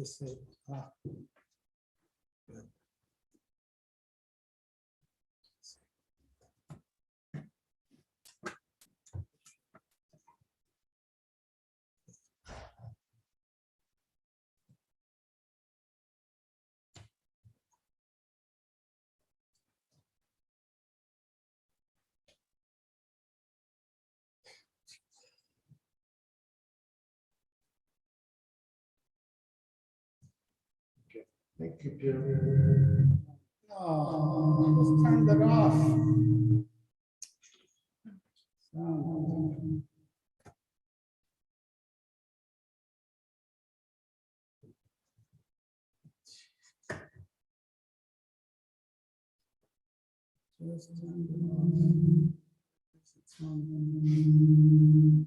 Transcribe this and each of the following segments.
Disable. Ah. Good. Thank you, Jim. Oh, just turned it off. So, just turned it off. It's on.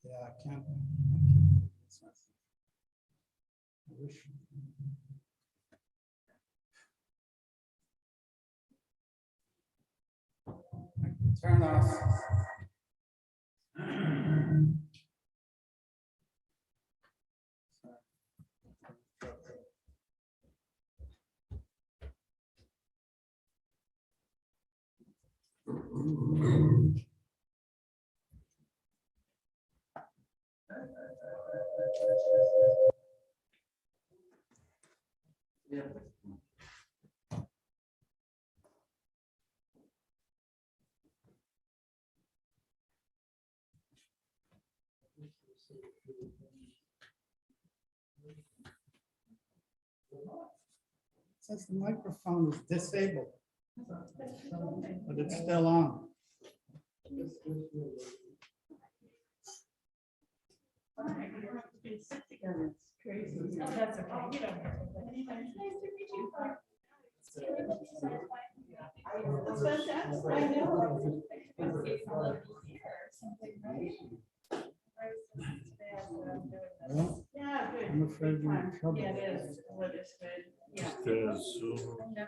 Yeah, I can't. I wish. Turn off. Says the microphone is disabled, but it's still on. It's crazy. Oh, that's okay. You don't have to. Nice to meet you. That's fantastic. I know. Well, Yeah, good. I'm afraid we're in trouble. Yeah, it is. Well, it's good. Yeah.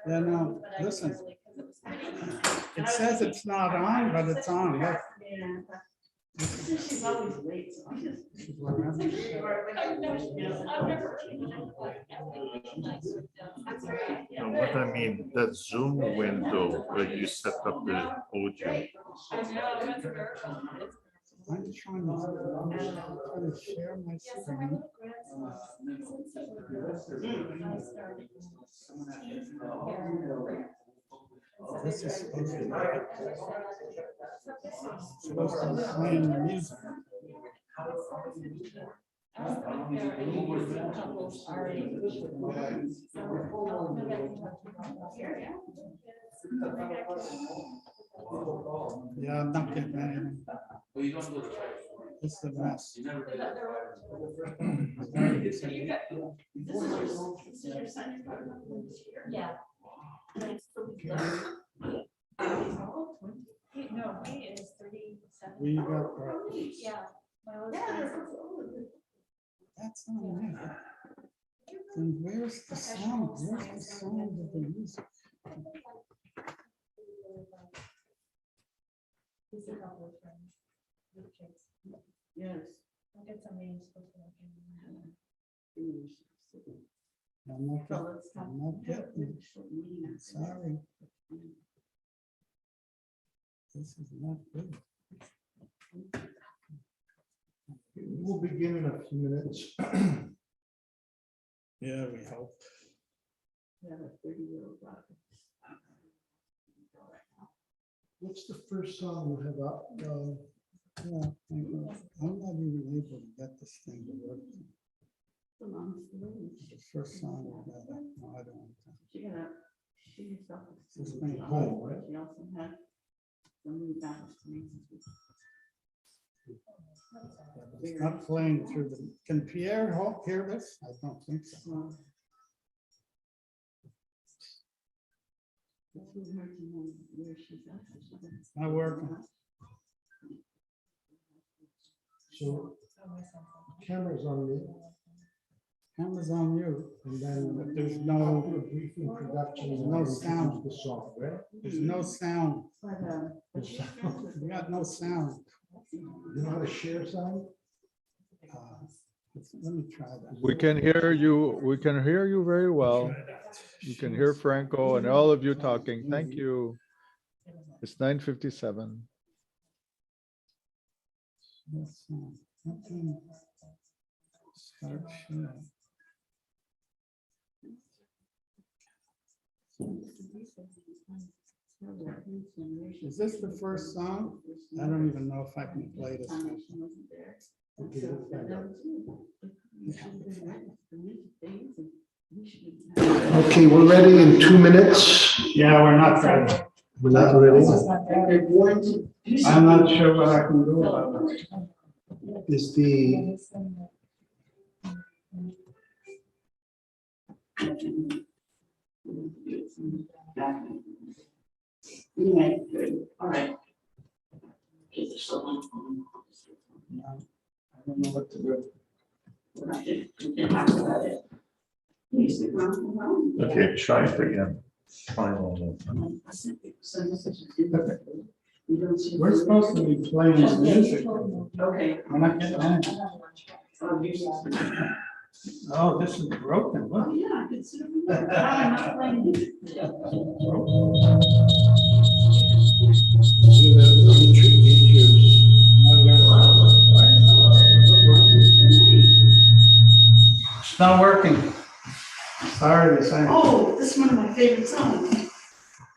Yeah, no, listen. It says it's not on, but it's on. Look. Yeah. She's always late, so I just. No, what I mean, that Zoom window where you set up the audio. I'm trying to share my screen. This is supposed to be playing the music. Yeah, I'm not getting anything. It's a mess. Yeah. No, he is 37. We got, Yeah. that's not it. Then where's the sound? Where's the sound of the music? He's a couple of friends with kids. Yes. I'll get somebody who's supposed to look in. I'm not getting it. Sorry. This is not good. We'll begin in a few minutes. Yeah, we hope. Yeah, a 30-year-old daughter. What's the first song you have up? Yeah, I'm not even able to get this thing to work. The mom's living. The first song. No, I don't. She got a, she herself. This thing home, right? She also had some new battles to make. It's not playing through the, can Pierre hear this? I don't think so. It's with her to know where she's at. It's not working. So camera's on me, Camera's on you, and then but there's I'll no, do a brief introduction. There's and no I'll introduce sound. The software. there's no sound. But We got no sound. You know how to share sound? Let me try that. We can hear you very well. You can hear Franco and all of you talking. Thank you. It's 9:57. Start sharing. Is this the first song? I don't even know if I can play this. Okay, we're ready in 2 minutes. Yeah, we're not ready. We're not ready. I'm not sure what I can do about it. Is the, Anyway, good, all right. I don't know what to do. Okay, try it again. Final. We're supposed to be playing the music. Okay. We're not getting anything. Oh, this is broken. Oh, Look. yeah, I could see it. I'm not playing music. It's not working. Sorry to say. Oh, this is one of my favorite songs.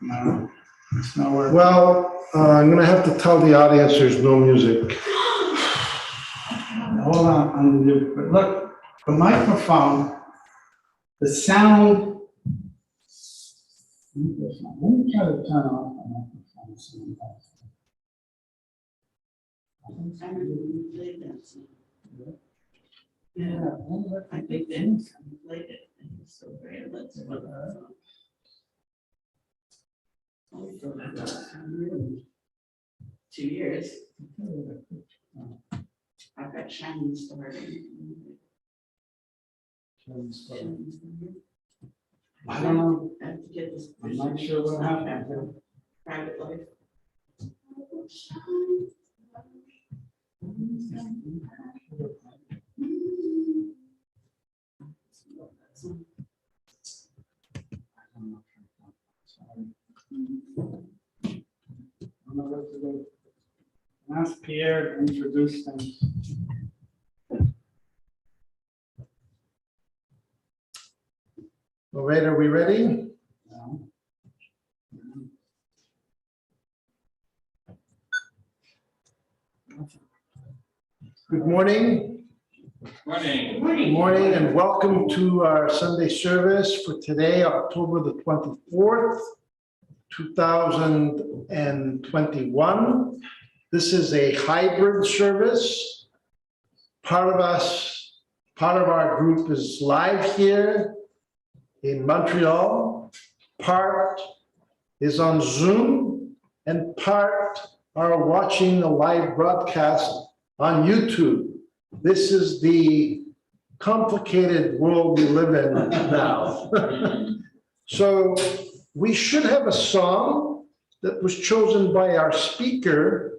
No, it's not working. well, I'm gonna have to tell the audience there's no music. Hold on, but look, the microphone, the sound. Let me try to turn off the microphone. I remember we played that song. Yeah, I think then we played it. And it was so great. Let's play that song. Oh, we still have that. 2 years. I've got Shining Star. I don't know. I have to get this. I'm not sure what happened. Private life. Ask Pierre to introduce things. All right, are we ready? Good morning. Good morning and welcome to our Sunday service for today, October the 24th, 2021. This is a hybrid service. Part of our group is live here in Montreal. Part is on Zoom and part are watching the live broadcast on YouTube. This is the complicated world we live in now. So we should have a song that was chosen by our speaker,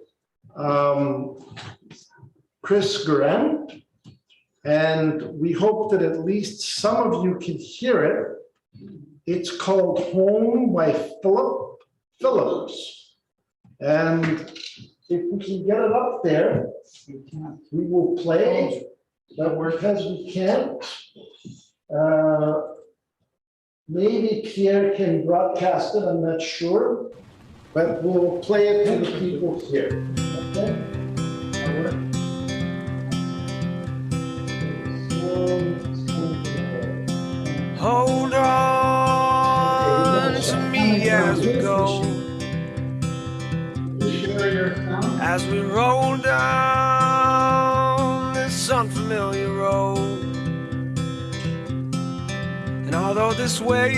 Chris Garand, and we hope that at least some of you can hear it. It's called Home by Philip Phillips. And if we can get it up there, we will play, but because we can't, maybe Pierre can broadcast it, I'm not sure, but we'll play it to the people here, okay? All right. Hold on to me as we go, as we roll down this unfamiliar road. And although this wave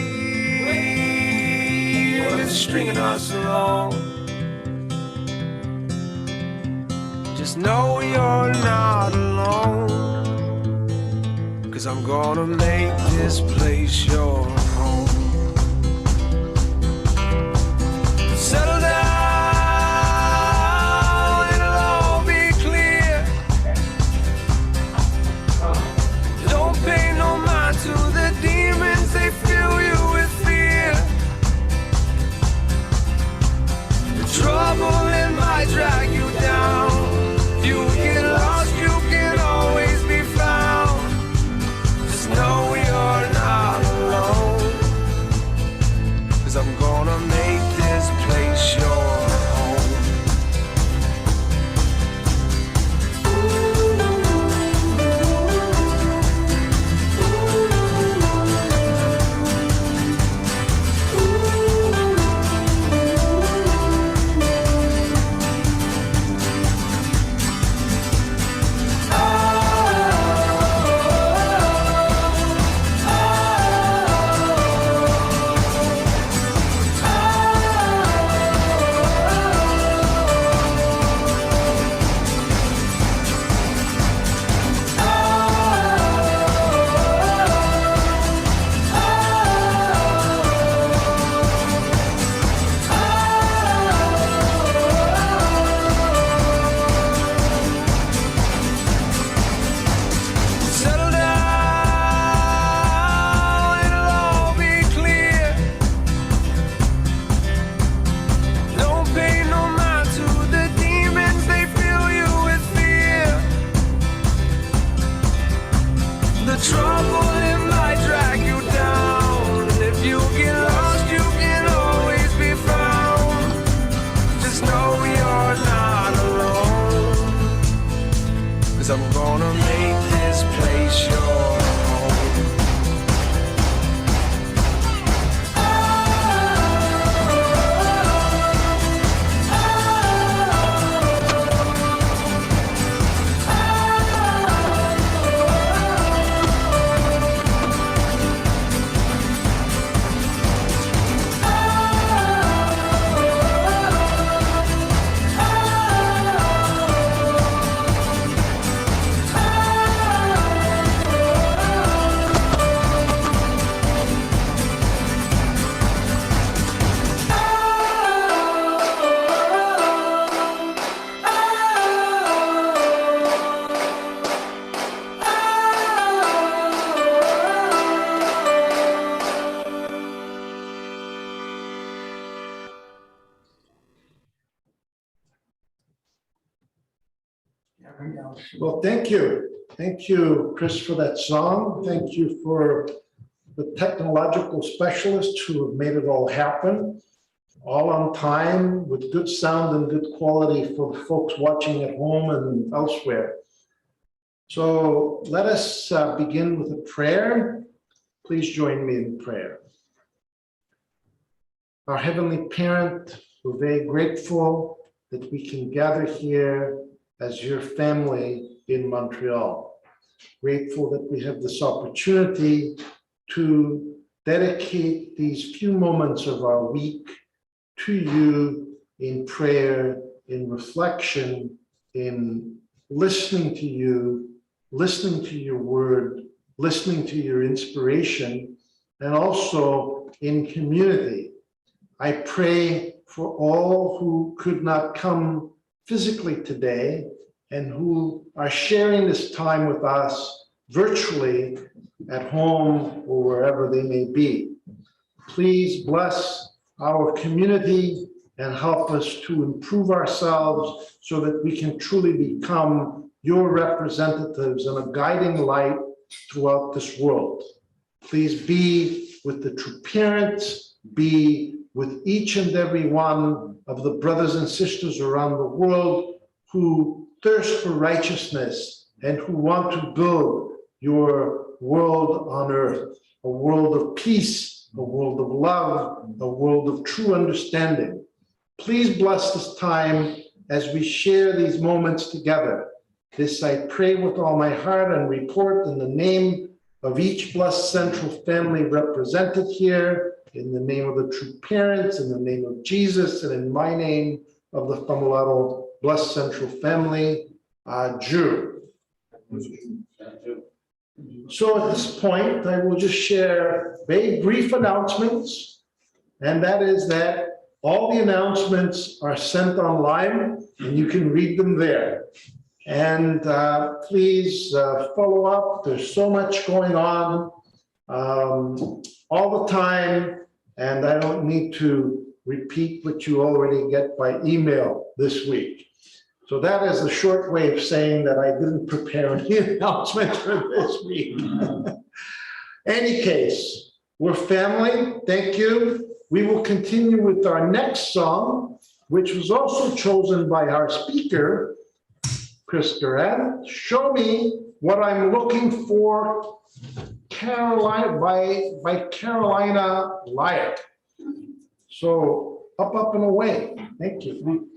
is stringing us along, just know you're not alone. 'Cause I'm gonna make this place your home. Settle down, it'll all be clear. you're not alone. 'Cause I'm gonna make this place your home. Well, thank you. Thank you, Chris, for that song. Thank you for the technological specialists who have made it all happen, all on time with good sound and good quality for the folks watching at home and elsewhere. So let us begin with a prayer. Please join me in prayer. Our Heavenly Parent, we're very grateful that we can gather here as your family in Montreal. Grateful that we have this opportunity to dedicate these few moments of our week to you in prayer, in reflection, in listening to you, listening to your word, listening to your inspiration, and also in community. I pray for all who could not come physically today and who are sharing this time with us virtually at home or wherever they may be. Please bless our community and help us to improve ourselves so that we can truly become your representatives and a guiding light throughout this world. Please be with the true parents, be with each and every one of the brothers and sisters around the world who thirst for righteousness and who want to build your world on earth, a world of peace, a world of love, a world of true understanding. Please bless this time as we share these moments together. This I pray with all my heart and report in the name of each blessed central family represented here, in the name of the true parents, in the name of Jesus, and in my name of the Famularo Blessed Central Family, Jew. So at this point, I will just share very brief announcements, and that is that all the announcements are sent online, and you can read them there. And please follow up. There's so much going on all the time, and I don't need to repeat what you already get by email this week. So that is a short way of saying that I didn't prepare any announcements for this week. Any case, we're family. Thank you. We will continue with our next song, which was also chosen by our speaker, Chris Garand. Show Me What I'm Looking For, Carolina by Carolina Lyatt. So up and away. Thank you.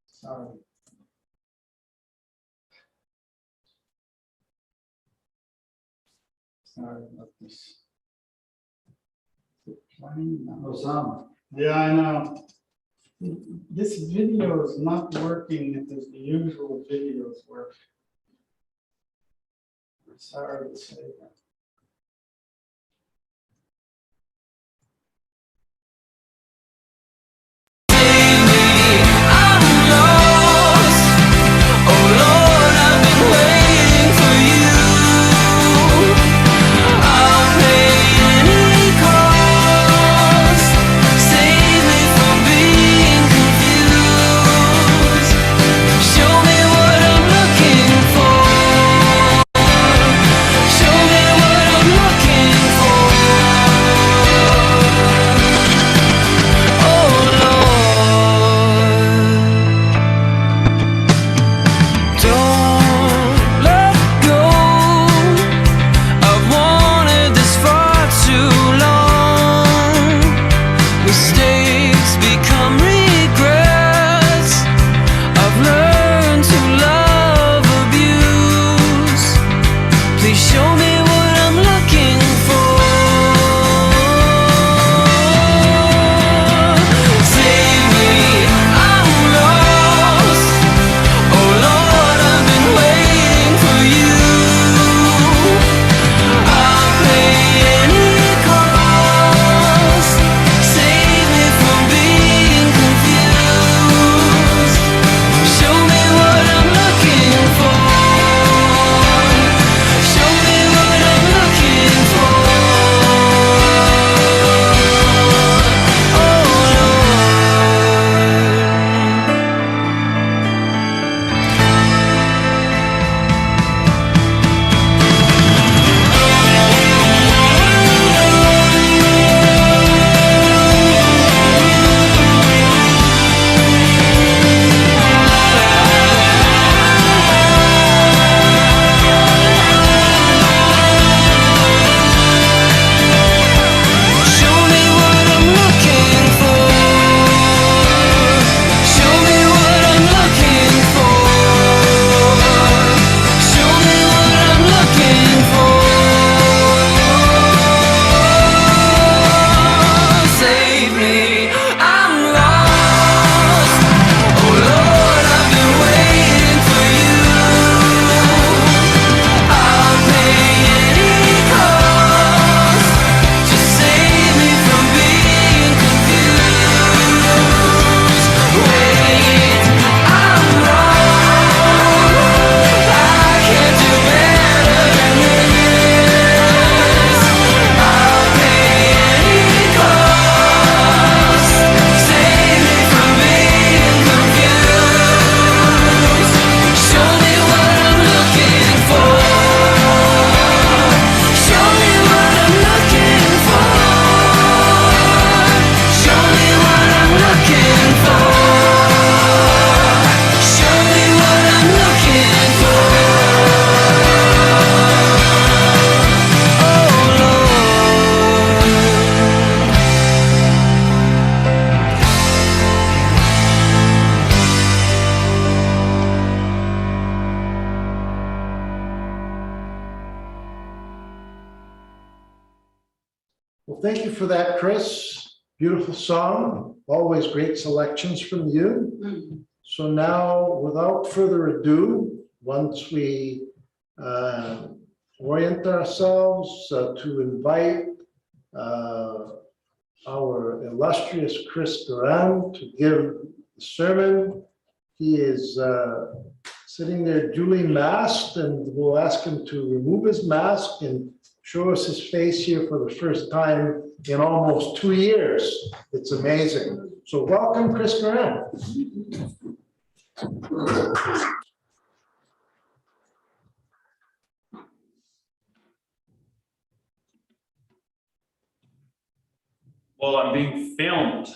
Sorry. Sorry about this. Yeah, I know. This video is not working as the usual videos work. Sorry to say that. Show me what I'm looking for. Well, thank you for that, Chris. Beautiful song. Always great selections from you. So now, without further ado, once we orient ourselves to invite our illustrious Chris Garand to give the sermon. He is sitting there duly masked, and we'll ask him to remove his mask and show us his face here for the first time in almost 2 years. It's amazing. So welcome, Chris Garand. Well, I'm being filmed.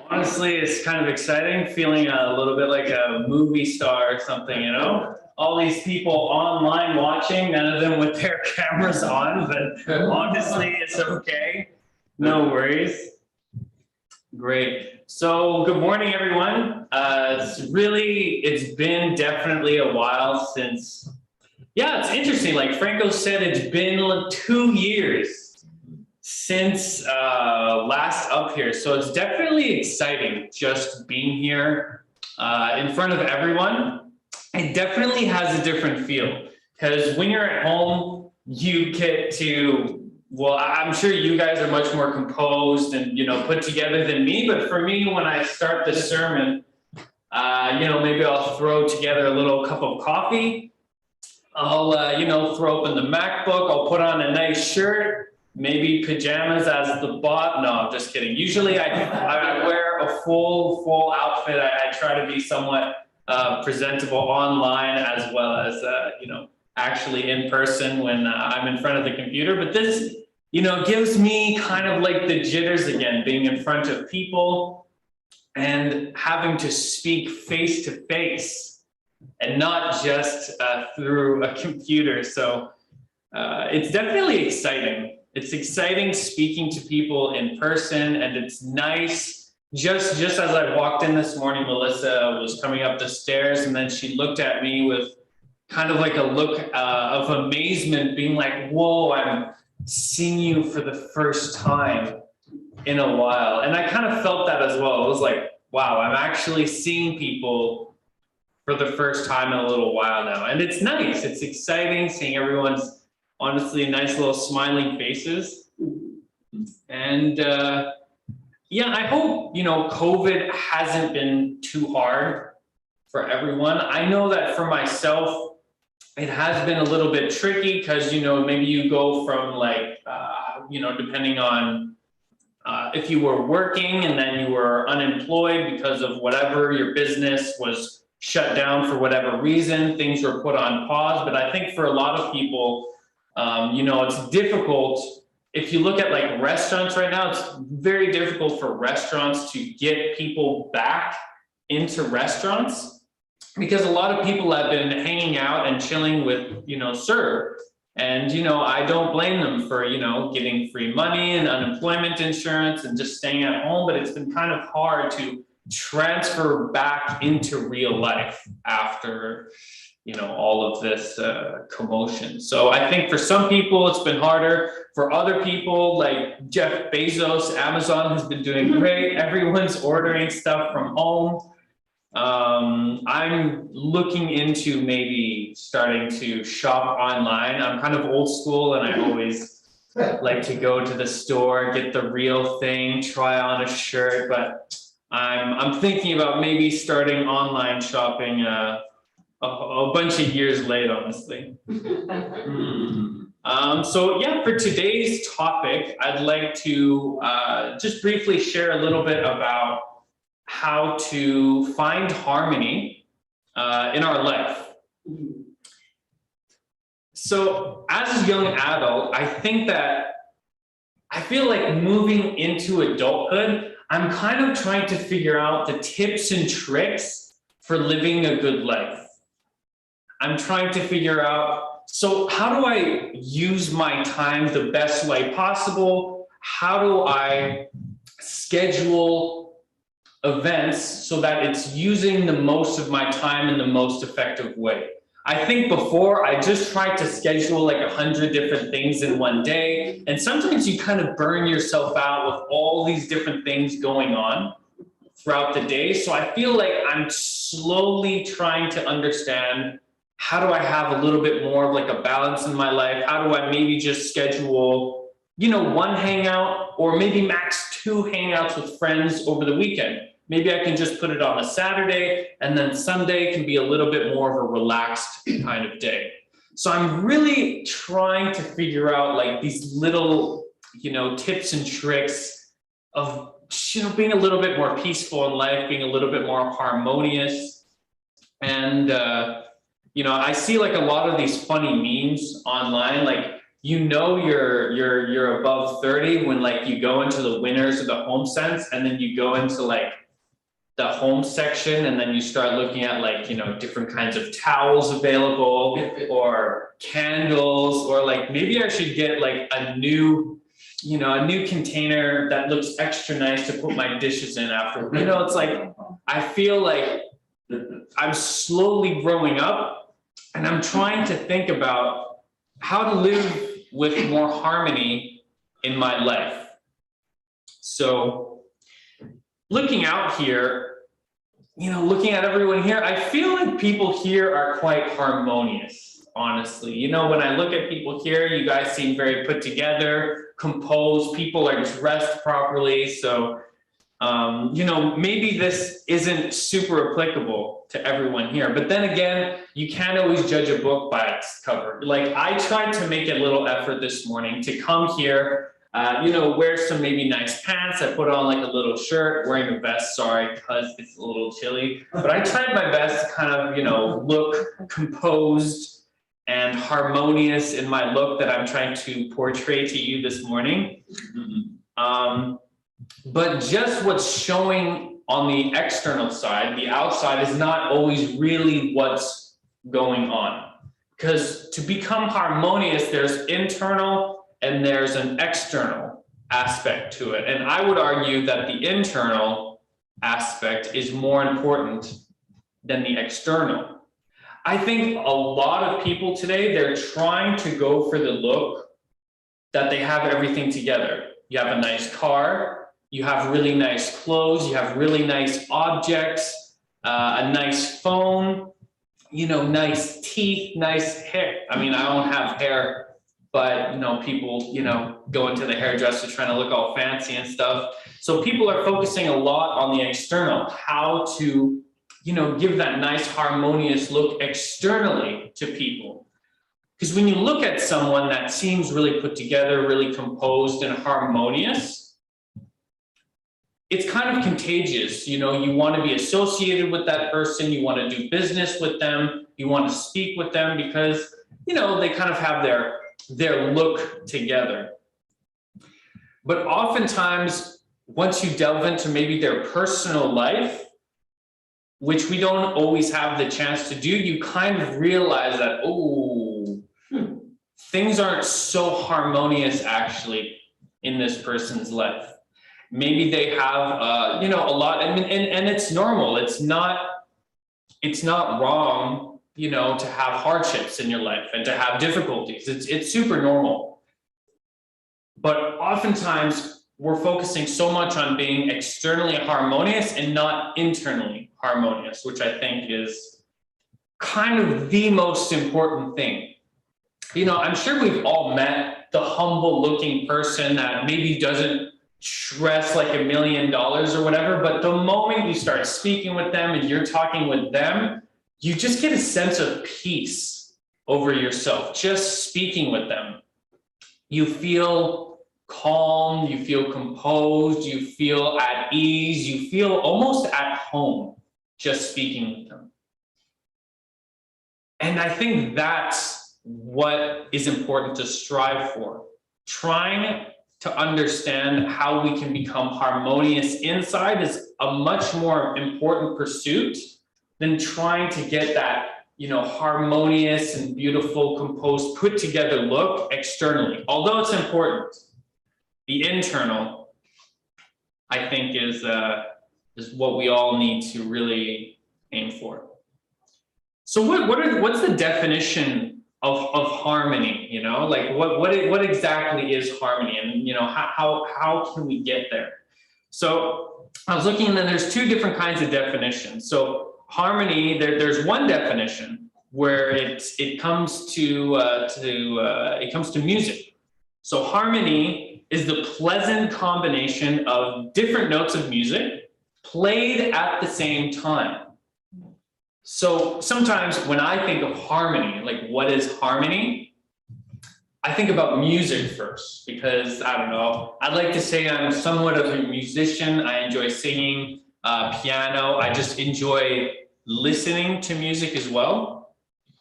Honestly, it's kind of exciting, feeling a little bit like a movie star or something, you know? All these people online watching, none of them with their cameras on, but honestly, it's okay. No worries. Great. So good morning, everyone. It's been definitely a while since, yeah, it's interesting. Like Franco said, it's been 2 years since last up here. So it's definitely exciting just being here in front of everyone. It definitely has a different feel because when you're at home, you get to, well, I'm sure you guys are much more composed and, you know, put together than me. But for me, when I start the sermon, you know, maybe I'll throw together a little cup of coffee. I'll, you know, throw open the MacBook. I'll put on a nice shirt. Maybe pajamas as the bot. No, I'm just kidding. Usually I wear a full outfit. I try to be somewhat presentable online as well as, you know, actually in person when I'm in front of the computer. But this, you know, gives me kind of like the jitters again, being in front of people and having to speak face to face and not just through a computer. So it's definitely exciting. It's exciting speaking to people in person, and it's nice. Just as I walked in this morning, Melissa was coming up the stairs, and then she looked at me with kind of like a look of amazement, being like, whoa, I'm seeing you for the first time in a while. And I kind of felt that as well. It was like, wow, I'm actually seeing people for the first time in a little while now. And it's nice. It's exciting seeing everyone's honestly nice little smiling faces. And yeah, I hope, you know, COVID hasn't been too hard for everyone. I know that for myself, it has been a little bit tricky because, you know, maybe you go from like, you know, depending on if you were working and then you were unemployed because of whatever, your business was shut down for whatever reason, things were put on pause. But I think for a lot of people, you know, it's difficult. If you look at like restaurants right now, it's very difficult for restaurants to get people back into restaurants because a lot of people have been hanging out and chilling with, you know, Sir. And, you know, I don't blame them for, you know, getting free money and unemployment insurance and just staying at home. But it's been kind of hard to transfer back into real life after, you know, all of this commotion. So I think for some people it's been harder. For other people like Jeff Bezos, Amazon has been doing great. Everyone's ordering stuff from home. I'm looking into maybe starting to shop online. I'm kind of old school and I always like to go to the store, get the real thing, try on a shirt, but I'm thinking about maybe starting online shopping a bunch of years late, honestly. So yeah, for today's topic, I'd like to just briefly share a little bit about how to find harmony in our life. So as a young adult, I think that I feel like moving into adulthood, I'm kind of trying to figure out the tips and tricks for living a good life. I'm trying to figure out, so how do I use my time the best way possible? How do I schedule events so that it's using the most of my time in the most effective way? I think before I just tried to schedule like 100 different things in one day. And sometimes you kind of burn yourself out with all these different things going on throughout the day. So I feel like I'm slowly trying to understand, how do I have a little bit more of like a balance in my life? How do I maybe just schedule, you know, one hangout or maybe max 2 hangouts with friends over the weekend? Maybe I can just put it on a Saturday, and then Sunday can be a little bit more of a relaxed kind of day. So I'm really trying to figure out like these little, you know, tips and tricks of, you know, being a little bit more peaceful in life, being a little bit more harmonious. And, you know, I see like a lot of these funny memes online, like, you know, you're above 30 when like you go into the winners of the home sense, and then you go into like the home section, and then you start looking at like, you know, different kinds of towels available or candles, or like maybe I should get like a new, you know, a new container that looks extra nice to put my dishes in after. You know, it's like, I feel like I'm slowly growing up, and I'm trying to think about how to live with more harmony in my life. So looking out here, you know, looking at everyone here, I feel like people here are quite harmonious, honestly. You know, when I look at people here, you guys seem very put together, composed, people are dressed properly. So, you know, maybe this isn't super applicable to everyone here, but then again, you can't always judge a book by its cover. Like, I tried to make a little effort this morning to come here, you know, wear some maybe nice pants. I put on like a little shirt, wearing a vest, sorry, because it's a little chilly. But I tried my best to kind of, you know, look composed and harmonious in my look that I'm trying to portray to you this morning. But just what's showing on the external side, the outside, is not always really what's going on. Because to become harmonious, there's internal and there's an external aspect to it. And I would argue that the internal aspect is more important than the external. I think a lot of people today, they're trying to go for the look that they have everything together. You have a nice car, you have really nice clothes, you have really nice objects, a nice phone, you know, nice teeth, nice hair. I mean, I don't have hair, but, you know, people, you know, go into the hairdresser trying to look all fancy and stuff. So people are focusing a lot on the external, how to, you know, give that nice harmonious look externally to people. Because when you look at someone that seems really put together, really composed and harmonious, it's kind of contagious. You know, you want to be associated with that person, you want to do business with them, you want to speak with them, because, you know, they kind of have their look together. But oftentimes, once you delve into maybe their personal life, which we don't always have the chance to do, you kind of realize that, oh, things aren't so harmonious actually in this person's life. Maybe they have, you know, a lot, and it's normal. It's not wrong, you know, to have hardships in your life and to have difficulties. It's super normal. But oftentimes we're focusing so much on being externally harmonious and not internally harmonious, which I think is kind of the most important thing. You know, I'm sure we've all met the humble looking person that maybe doesn't dress like $1 million or whatever, but the moment you start speaking with them and you're talking with them, you just get a sense of peace over yourself, just speaking with them. You feel calm, you feel composed, you feel at ease, you feel almost at home just speaking with them. And I think that's what is important to strive for. Trying to understand how we can become harmonious inside is a much more important pursuit than trying to get that, you know, harmonious and beautiful, composed, put together look externally. Although it's important, the internal, I think, is what we all need to really aim for. So what's the definition of harmony? You know, like what exactly is harmony, and you know how can we get there? So I was looking, and then there's two different kinds of definitions. So harmony, there's one definition where it comes to music. So harmony is the pleasant combination of different notes of music played at the same time. So sometimes when I think of harmony, like what is harmony? I think about music first, because I don't know, I'd like to say I'm somewhat of a musician. I enjoy singing, piano. I just enjoy listening to music as well,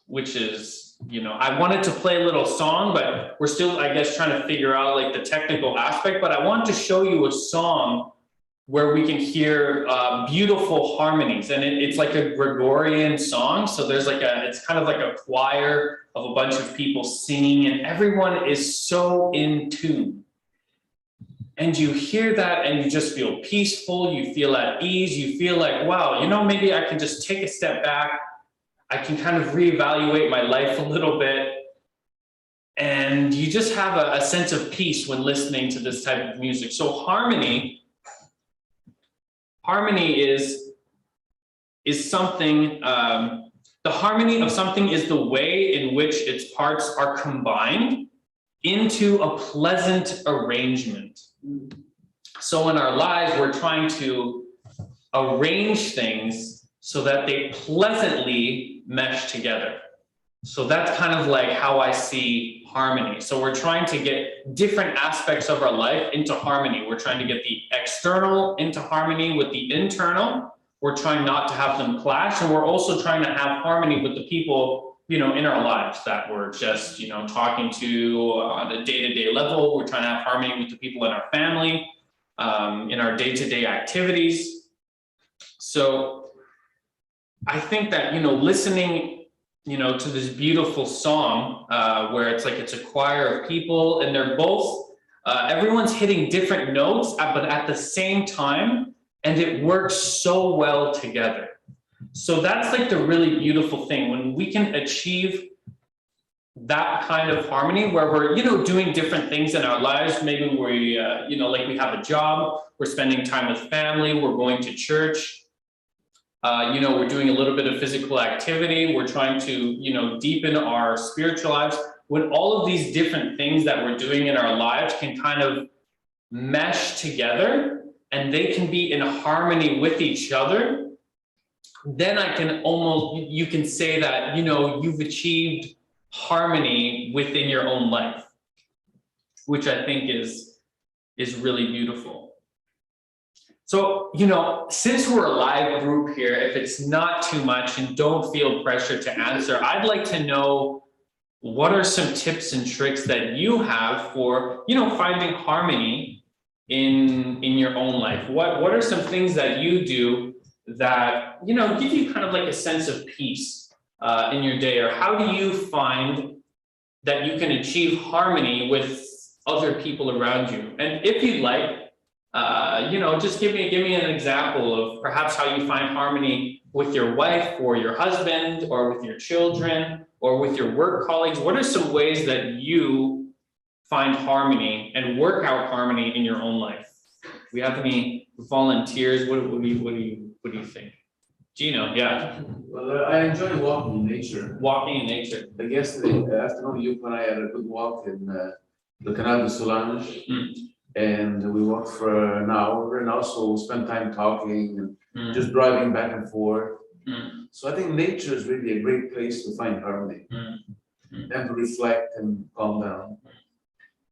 which is, you know, I wanted to play a little song, but we're still, I guess, trying to figure out like the technical aspect. But I want to show you a song where we can hear beautiful harmonies, and it's like a Gregorian song. So there's like it's kind of like a choir of a bunch of people singing, and everyone is so in tune. And you hear that and you just feel peaceful, you feel at ease, you feel like, wow, you know, maybe I can just take a step back. I can kind of reevaluate my life a little bit. And you just have a sense of peace when listening to this type of music. So harmony is something, the harmony of something is the way in which its parts are combined into a pleasant arrangement. So in our lives, we're trying to arrange things so that they pleasantly mesh together. So that's kind of like how I see harmony. So we're trying to get different aspects of our life into harmony. We're trying to get the external into harmony with the internal. We're trying not to have them clash. And we're also trying to have harmony with the people, you know, in our lives that we're just, you know, talking to on a day-to-day level. We're trying to have harmony with the people in our family, in our day-to-day activities. So I think that, you know, listening, you know, to this beautiful song where it's like it's a choir of people, and they're both, everyone's hitting different notes, but at the same time, and it works so well together. So that's like the really beautiful thing, when we can achieve that kind of harmony where we're, you know, doing different things in our lives. Maybe we, you know, like we have a job, we're spending time with family, we're going to church. You know, we're doing a little bit of physical activity. We're trying to, you know, deepen our spiritual lives. When all of these different things that we're doing in our lives can kind of mesh together and they can be in harmony with each other, then I can almost, you can say that, you know, you've achieved harmony within your own life, which I think is really beautiful. So, you know, since we're a live group here, if it's not too much and don't feel pressure to answer, I'd like to know what are some tips and tricks that you have for, you know, finding harmony in your own life. What are some things that you do that, you know, give you kind of like a sense of peace in your day? Or how do you find that you can achieve harmony with other people around you? And if you'd like, you know, just give me an example of perhaps how you find harmony with your wife or your husband or with your children or with your work colleagues. What are some ways that you find harmony and work out harmony in your own life? Do we have any volunteers? What do you think? Gino, yeah. Well, I enjoy walking in nature. Walking in nature. Like yesterday afternoon, you and I had a good walk in the Canal de Solange. And we walked for an hour and also spent time talking and just driving back and forth. So I think nature is really a great place to find harmony and to reflect and calm down.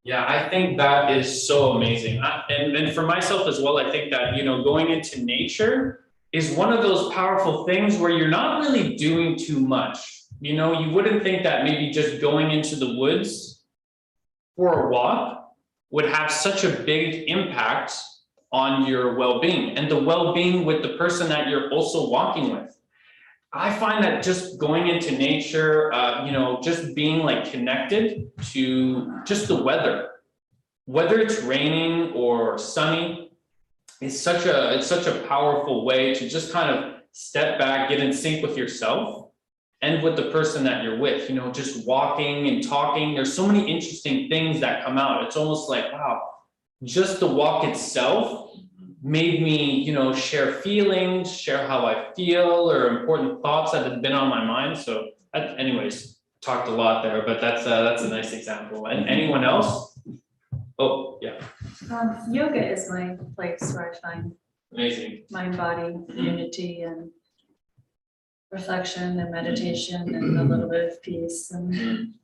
Yeah, I think that is so amazing. And for myself as well, I think that, you know, going into nature is one of those powerful things where you're not really doing too much. You know, you wouldn't think that maybe just going into the woods for a walk would have such a big impact on your well-being and the well-being with the person that you're also walking with. I find that just going into nature, you know, just being like connected to just the weather, whether it's raining or sunny, it's such a powerful way to just kind of step back, get in sync with yourself, and with the person that you're with, you know, just walking and talking. There's so many interesting things that come out. It's almost like, wow, just the walk itself made me, you know, share feelings, share how I feel, or important thoughts that had been on my mind. So anyways, talked a lot there, but that's a nice example. And anyone else? Oh, yeah. Yoga is my place where I find Amazing. mind body unity and reflection and meditation and a little bit of peace. And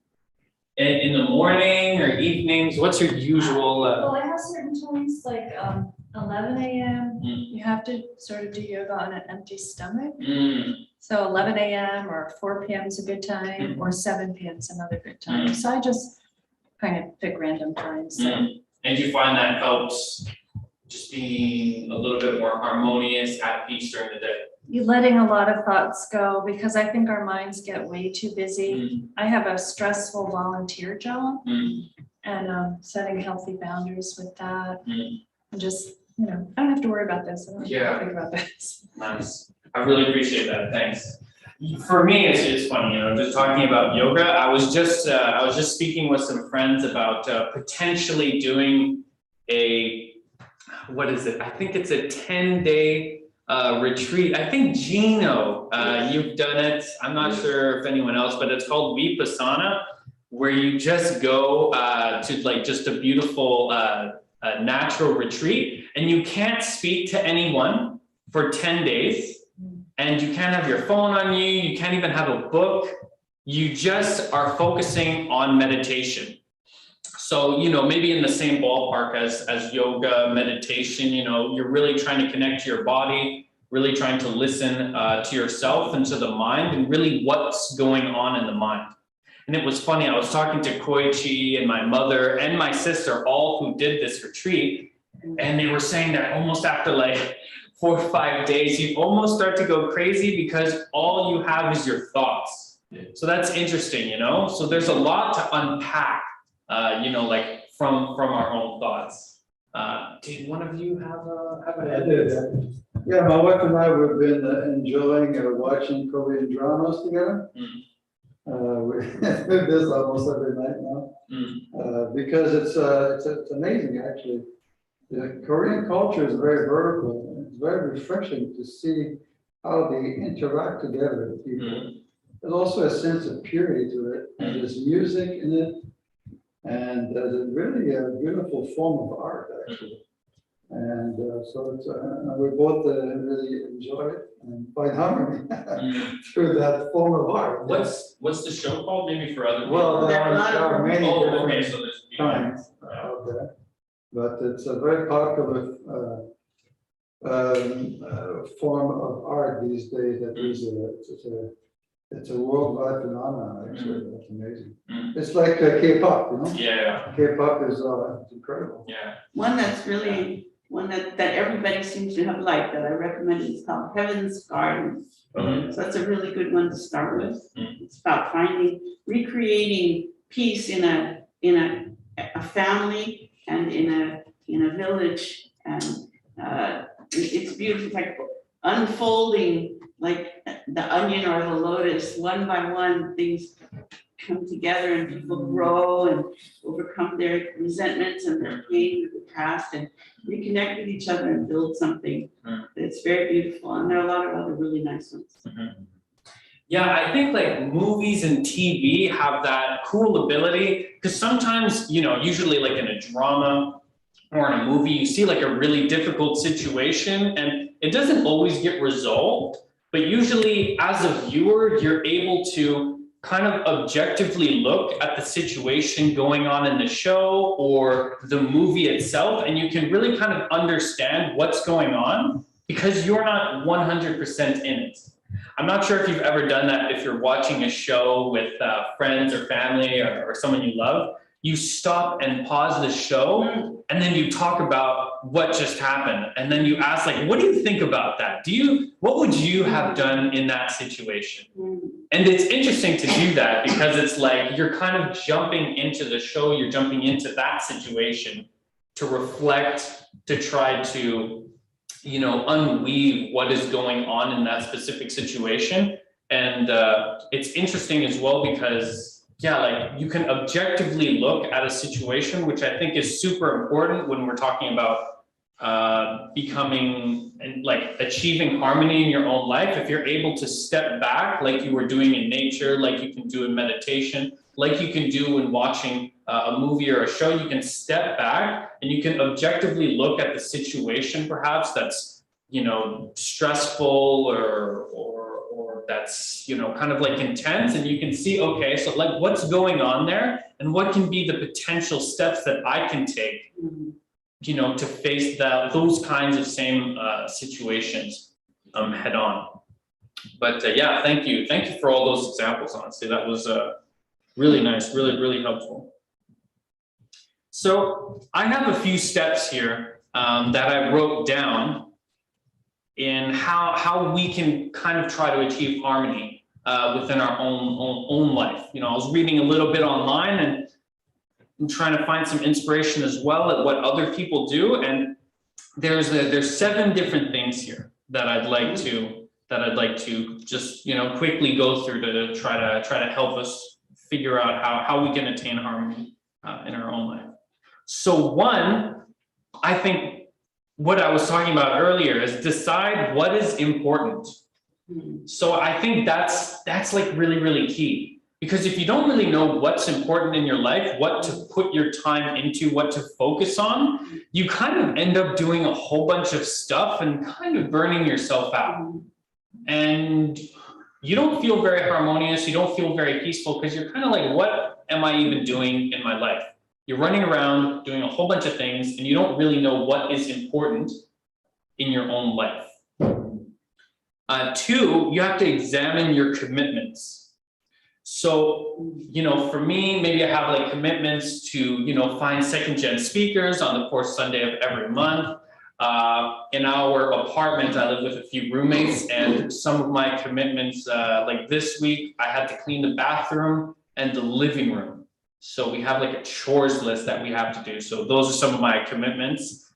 In the morning or evenings, what's your usual? well, I have certain times like 11 a.m. Mm. You have to sort of do yoga on an empty stomach. Mm, So 11 a.m. or 4 p.m. is a good time, or 7 p.m. is another good time. So I just kind of pick random times. So. And do you find that helps just being a little bit more harmonious, at peace during the day? You're letting a lot of thoughts go because I think our minds get way too busy. I have a stressful volunteer job and setting healthy boundaries with that. And just, you know, I don't have to worry about this. I don't have to think about this. Nice. I really appreciate that. Thanks. For me, it's funny, you know, just talking about yoga. I was just speaking with some friends about potentially doing what is it? I think it's a 10-day retreat. I think Gino, you've done it. I'm not sure if anyone else, but it's called Vipassana, where you just go to like just a beautiful natural retreat, and you can't speak to anyone for 10 days. And you can't have your phone on you. You can't even have a book. You just are focusing on meditation. So, you know, maybe in the same ballpark as yoga, meditation, you know, you're really trying to connect to your body, really trying to listen to yourself and to the mind, and really what's going on in the mind. And it was funny, I was talking to Koichi and my mother and my sister, all who did this retreat, and they were saying that almost after like 4 or 5 days, you almost start to go crazy because all you have is your thoughts. So that's interesting, you know? So there's a lot to unpack, you know, like from our own thoughts. Did one of you have I did. Yeah, my wife and I have been enjoying watching Korean dramas together. We do this almost every night now, because it's amazing actually. The Korean culture is very vertical. It's very refreshing to see how they interact together with people. There's also a sense of purity to it, and there's music in it, and there's really a beautiful form of art actually. And so it's, we both really enjoy it and find harmony through that form of art. What's the show called? Maybe for other people. Well, there are many okay, different so there's kinds out there, but it's a very popular form of art these days. That is it's a worldwide phenomenon actually. That's amazing. It's like K-pop, you know. Yeah. K-pop is incredible. Yeah. One that's really, one that everybody seems to have liked that I recommend is called Heaven's Garden. So that's a really good one to start with. It's about recreating peace in a family and in a village, and it's beautiful. It's like unfolding like the onion or the lotus, one by one things come together and people grow and overcome their resentments and their pain of the past and reconnect with each other and build something. It's very beautiful, and there are a lot of other really nice ones. Yeah, I think like movies and TV have that cool ability, because sometimes, you know, usually like in a drama or in a movie, you see like a really difficult situation and it doesn't always get resolved, but usually as a viewer, you're able to kind of objectively look at the situation going on in the show or the movie itself, and you can really kind of understand what's going on because you're not 100% in it. I'm not sure if you've ever done that if you're watching a show with friends or family or someone you love. You stop and pause the show and then you talk about what just happened. And then you ask like, what do you think about that? What would you have done in that situation? And it's interesting to do that because it's like, you're kind of jumping into the show, you're jumping into that situation to reflect, to try to, you know, unweave what is going on in that specific situation. And it's interesting as well because, yeah, like you can objectively look at a situation, which I think is super important when we're talking about becoming and like achieving harmony in your own life. If you're able to step back like you were doing in nature, like you can do in meditation, like you can do when watching a movie or a show, you can step back and you can objectively look at the situation perhaps that's, you know, stressful or that's, you know, kind of like intense, and you can see, okay, so like what's going on there and what can be the potential steps that I can take, you know, to face those kinds of same situations head on. But yeah, thank you for all those examples. Honestly, that was really nice, really helpful. So I have a few steps here that I wrote down in how we can kind of try to achieve harmony within our own life. You know, I was reading a little bit online and I'm trying to find some inspiration as well at what other people do. And there's 7 different things here that I'd like to just, you know, quickly go through to try to help us figure out how we can attain harmony in our own life. So one, I think what I was talking about earlier is decide what is important. So I think that's like really key, because if you don't really know what's important in your life, what to put your time into, what to focus on, you kind of end up doing a whole bunch of stuff and kind of burning yourself out. And you don't feel very harmonious, you don't feel very peaceful, because you're kind of like, what am I even doing in my life? You're running around doing a whole bunch of things and you don't really know what is important in your own life. 2, you have to examine your commitments. So, you know, for me, maybe I have like commitments to, you know, find 2nd-gen speakers on the 4th Sunday of every month. In our apartment, I live with a few roommates, and some of my commitments, like this week, I had to clean the bathroom and the living room. So we have like a chores list that we have to do. So those are some of my commitments.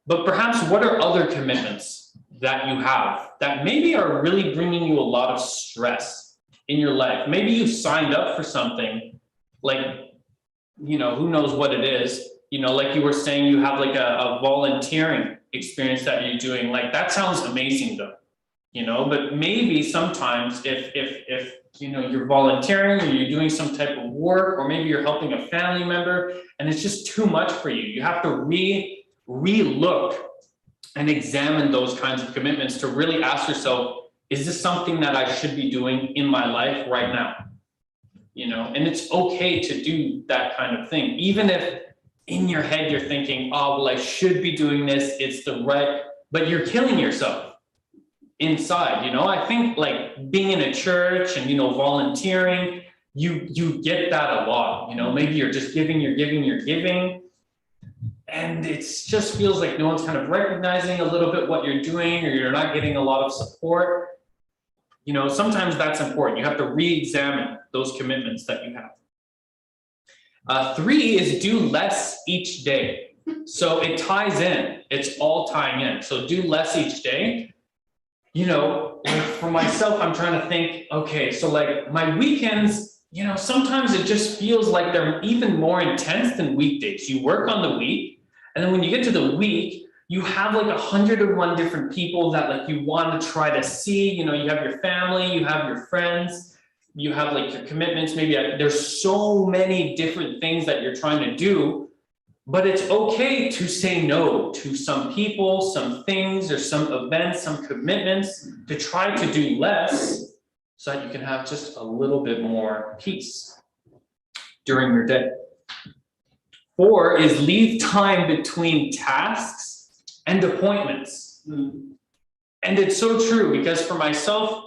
But perhaps what are other commitments that you have that maybe are really bringing you a lot of stress in your life? Maybe you signed up for something, like, you know, who knows what it is, you know, like you were saying, you have like a volunteering experience that you're doing. Like that sounds amazing though, you know, but maybe sometimes if you know, you're volunteering or you're doing some type of work, or maybe you're helping a family member and it's just too much for you. You have to re-look and examine those kinds of commitments to really ask yourself, is this something that I should be doing in my life right now? You know, and it's okay to do that kind of thing. Even if in your head you're thinking, oh, well, I should be doing this, it's the right, but you're killing yourself inside, you know. I think like being in a church and, you know, volunteering, you get that a lot, you know. Maybe you're just giving, and it just feels like no one's kind of recognizing a little bit what you're doing, or you're not getting a lot of support. You know, sometimes that's important. You have to re-examine those commitments that you have. 3 is do less each day. So it ties in, it's all tying in. So do less each day. You know, like for myself, I'm trying to think, okay, so like my weekends, you know, sometimes it just feels like they're even more intense than weekdays. You work on the week, and then when you get to the week, you have like 101 different people that like you want to try to see. You know, you have your family, you have your friends, you have like your commitments. Maybe there's so many different things that you're trying to do. But it's okay to say no to some people, some things, or some events, some commitments, to try to do less so that you can have just a little bit more peace during your day. 4 is leave time between tasks and appointments. And it's so true, because for myself,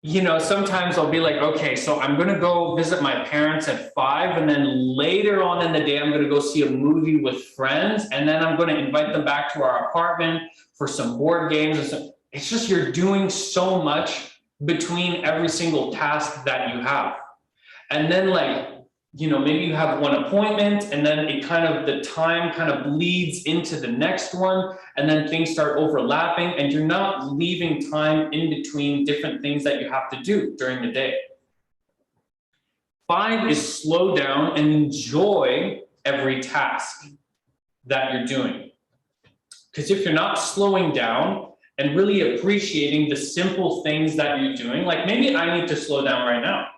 you know, sometimes I'll be like, okay, so I'm gonna go visit my parents at 5, and then later on in the day, I'm gonna go see a movie with friends, and then I'm gonna invite them back to our apartment for some board games and stuff. It's just, you're doing so much between every single task that you have. And then like you know, maybe you have one appointment and then it kind of, the time kind of bleeds into the next one, and then things start overlapping and you're not leaving time in between different things that you have to do during the day. 5 is slow down and enjoy every task that you're doing. Because if you're not slowing down and really appreciating the simple things that you're doing, like maybe I need to slow down right now.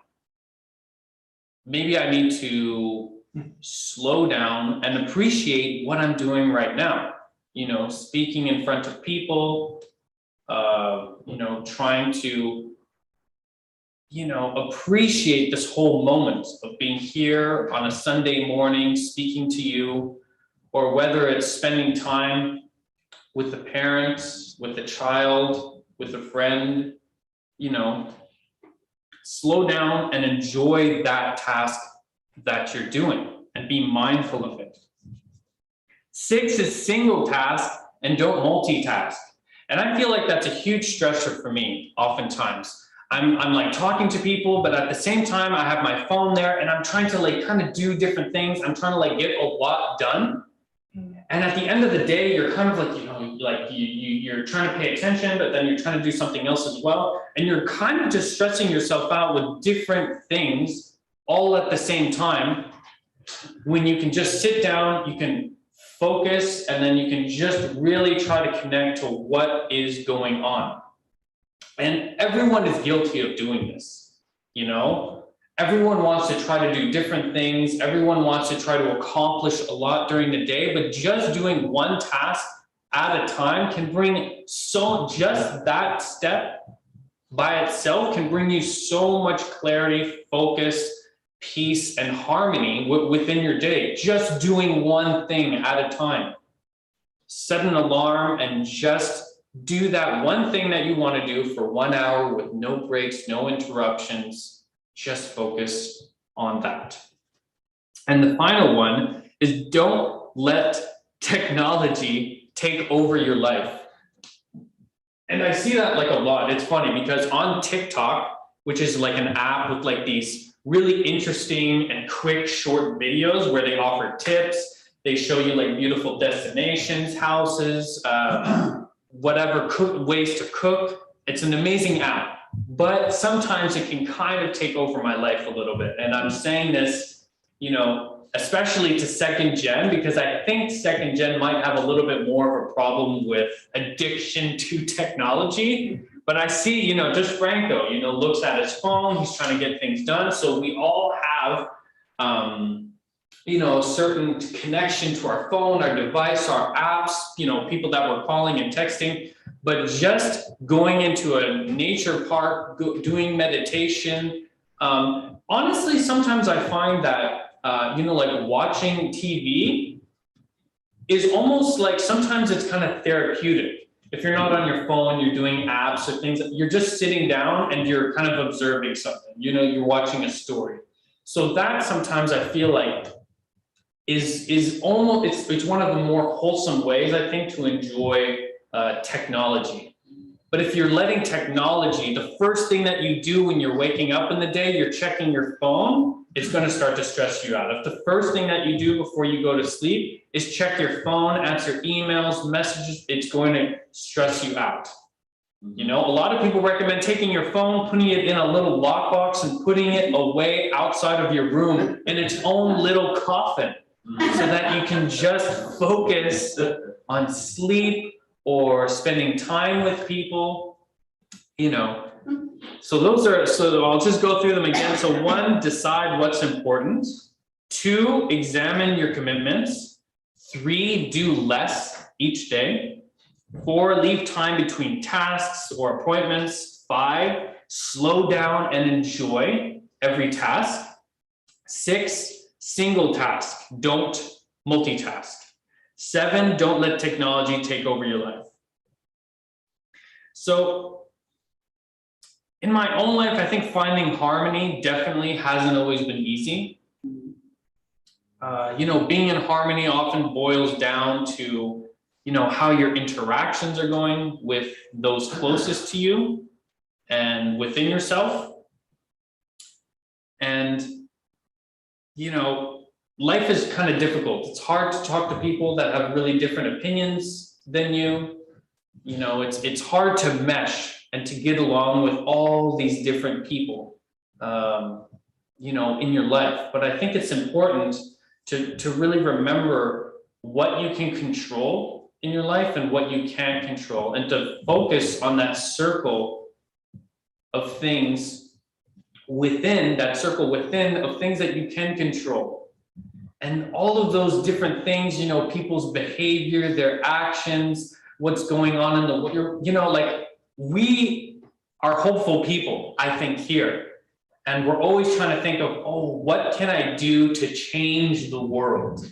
Maybe I need to slow down and appreciate what I'm doing right now. You know, speaking in front of people, you know, trying to, you know, appreciate this whole moment of being here on a Sunday morning, speaking to you, or whether it's spending time with the parents, with the child, with a friend, you know, slow down and enjoy that task that you're doing and be mindful of it. 6 is single task and don't multitask. And I feel like that's a huge stressor for me oftentimes. I'm like talking to people, but at the same time, I have my phone there and I'm trying to like kind of do different things. I'm trying to like get a lot done. And at the end of the day, you're kind of like, you know, like you're trying to pay attention, but then you're trying to do something else as well. And you're kind of just stressing yourself out with different things all at the same time, when you can just sit down, you can focus, and then you can just really try to connect to what is going on. And everyone is guilty of doing this, you know? Everyone wants to try to do different things. Everyone wants to try to accomplish a lot during the day, but just doing one task at a time can bring just that step by itself can bring you so much clarity, focus, peace, and harmony within your day. Just doing one thing at a time. Set an alarm and just do that one thing that you want to do for 1 hour with no breaks, no interruptions. Just focus on that. And the final one is don't let technology take over your life. And I see that like a lot. It's funny because on TikTok, which is like an app with like these really interesting and quick short videos where they offer tips, they show you like beautiful destinations, houses, whatever ways to cook. It's an amazing app. But sometimes it can kind of take over my life a little bit. And I'm saying this, you know, especially to second gen, because I think second gen might have a little bit more of a problem with addiction to technology. But I see, you know, just Franco, you know, looks at his phone, he's trying to get things done. So we all have, you know, a certain connection to our phone, our device, our apps, you know, people that we're calling and texting. But just going into a nature park, doing meditation, honestly, sometimes I find that, you know, like watching TV is almost like, sometimes it's kind of therapeutic. If you're not on your phone, you're doing apps or things, you're just sitting down and you're kind of observing something, you know, you're watching a story. So that sometimes I feel like is almost, it's one of the more wholesome ways, I think, to enjoy technology. But if you're letting technology, the first thing that you do when you're waking up in the day, you're checking your phone, it's going to start to stress you out. If the first thing that you do before you go to sleep is check your phone, answer emails, messages, it's going to stress you out. You know, a lot of people recommend taking your phone, putting it in a little lockbox and putting it away outside of your room in its own little coffin, so that you can just focus on sleep or spending time with people, you know. So those are, so I'll just go through them again. So 1, decide what's important. 2, examine your commitments. 3, do less each day. 4, leave time between tasks or appointments. 5, slow down and enjoy every task. 6, single task, don't multitask. 7, don't let technology take over your life. So in my own life, I think finding harmony definitely hasn't always been easy. You know, being in harmony often boils down to, you know, how your interactions are going with those closest to you and within yourself. And you know, life is kind of difficult. It's hard to talk to people that have really different opinions than you. You know, it's hard to mesh and to get along with all these different people, you know, in your life. But I think it's important to really remember what you can control in your life and what you can't control, and to focus on that circle of things within that circle within of things that you can control. And all of those different things, you know, people's behavior, their actions, what's going on in the world, you know, like, we are hopeful people, I think, here. And we're always trying to think of, oh, what can I do to change the world?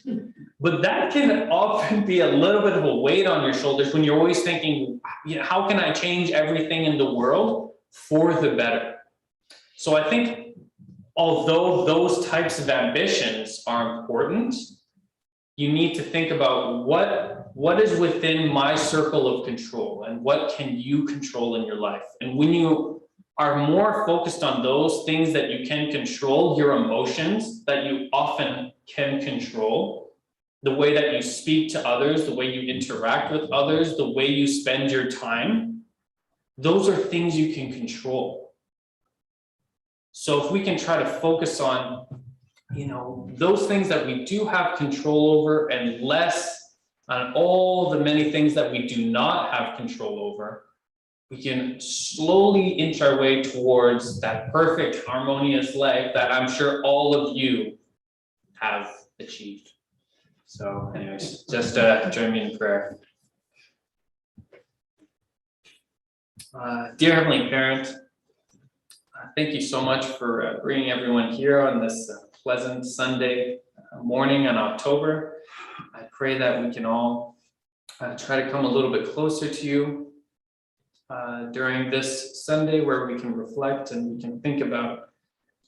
But that can often be a little bit of a weight on your shoulders when you're always thinking, you know, how can I change everything in the world for the better? So I think, although those types of ambitions are important, you need to think about what is within my circle of control and what can you control in your life. And when you are more focused on those things that you can control, your emotions that you often can control, the way that you speak to others, the way you interact with others, the way you spend your time, those are things you can control. So if we can try to focus on, you know, those things that we do have control over, and less on all the many things that we do not have control over, we can slowly inch our way towards that perfect, harmonious life that I'm sure all of you have achieved. So anyways, just join me in prayer. Dear Heavenly Parent, thank you so much for bringing everyone here on this pleasant Sunday morning in October. I pray that we can all try to come a little bit closer to you during this Sunday, where we can reflect and we can think about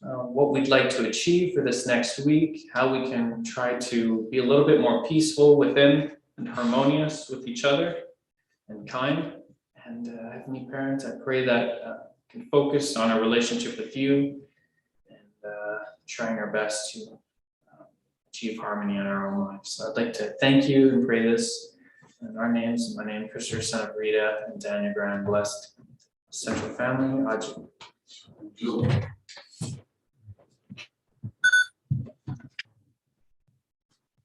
what we'd like to achieve for this next week, how we can try to be a little bit more peaceful within and harmonious with each other and kind. And Heavenly Parent, I pray that we can focus on our relationship with you and trying our best to achieve harmony in our own lives. So I'd like to thank you and pray this in our names. My name, Christopher, son of Rita, and Daniel Garand, blessed central family. Aju.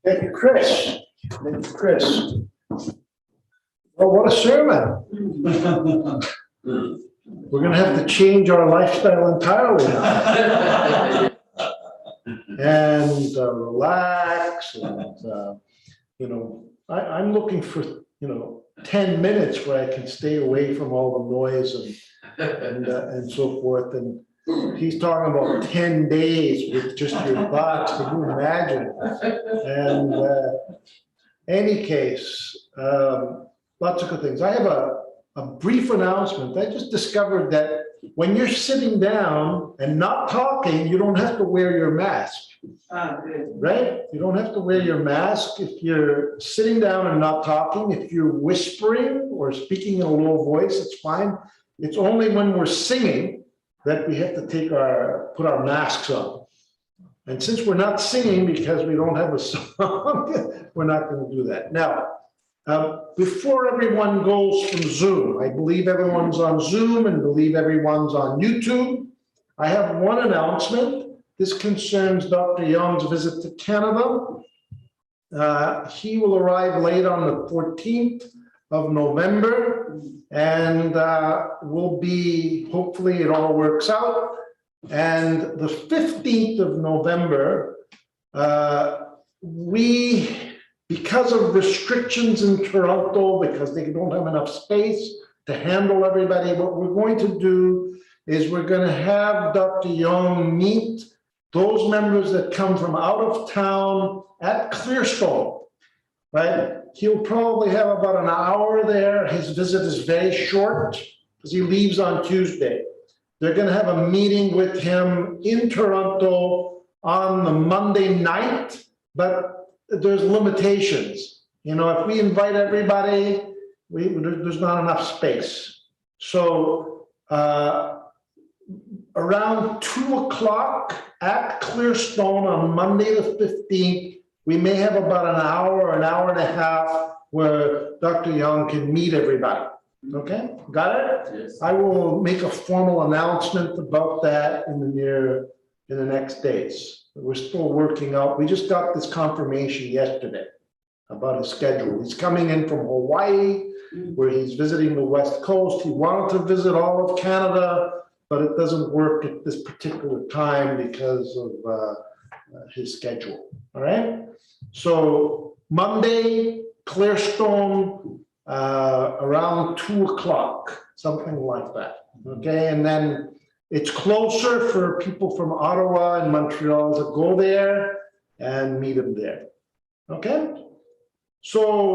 Thank you, Chris. Thank you, Chris. Well, what a sermon. We're gonna have to change our lifestyle entirely now. And relax, and you know, I'm looking for, you know, 10 minutes where I can stay away from all the noise and so forth. And he's talking about 10 days with just your thoughts. Can you imagine? And any case, lots of good things. I have a brief announcement. I just discovered that when you're sitting down and not talking, you don't have to wear your mask. Right? You don't have to wear your mask if you're sitting down and not talking. If you're whispering or speaking in a low voice, it's fine. It's only when we're singing that we have to put our masks on. And since we're not singing because we don't have a song, we're not going to do that. Now, before everyone goes from Zoom, I believe everyone's on Zoom and believe everyone's on YouTube. I have one announcement. This concerns Dr. Young's visit to Canada. He will arrive late on the 14th of November, and will be, hopefully it all works out. And the 15th of November, because of restrictions in Toronto, because they don't have enough space to handle everybody, what we're going to do is we're going to have Dr. Young meet those members that come from out of town at Clearstone, right? He'll probably have about an hour there. His visit is very short because he leaves on Tuesday. They're going to have a meeting with him in Toronto on the Monday night, but there's limitations. You know, if we invite everybody, there's not enough space. So around 2 o'clock at Clearstone on Monday, the 15th. We may have about an hour or an hour and a half where Dr. Young can meet everybody. Okay, got it? Yes. I will make a formal announcement about that in the next days. We're still working out. We just got this confirmation yesterday about his schedule. He's coming in from Hawaii, where he's visiting the West Coast. He wanted to visit all of Canada, but it doesn't work at this particular time because of his schedule. All right. So Monday, Clearstone, around 2 o'clock, something like that. Okay, and then it's closer for people from Ottawa and Montreal to go there and meet him there. Okay, so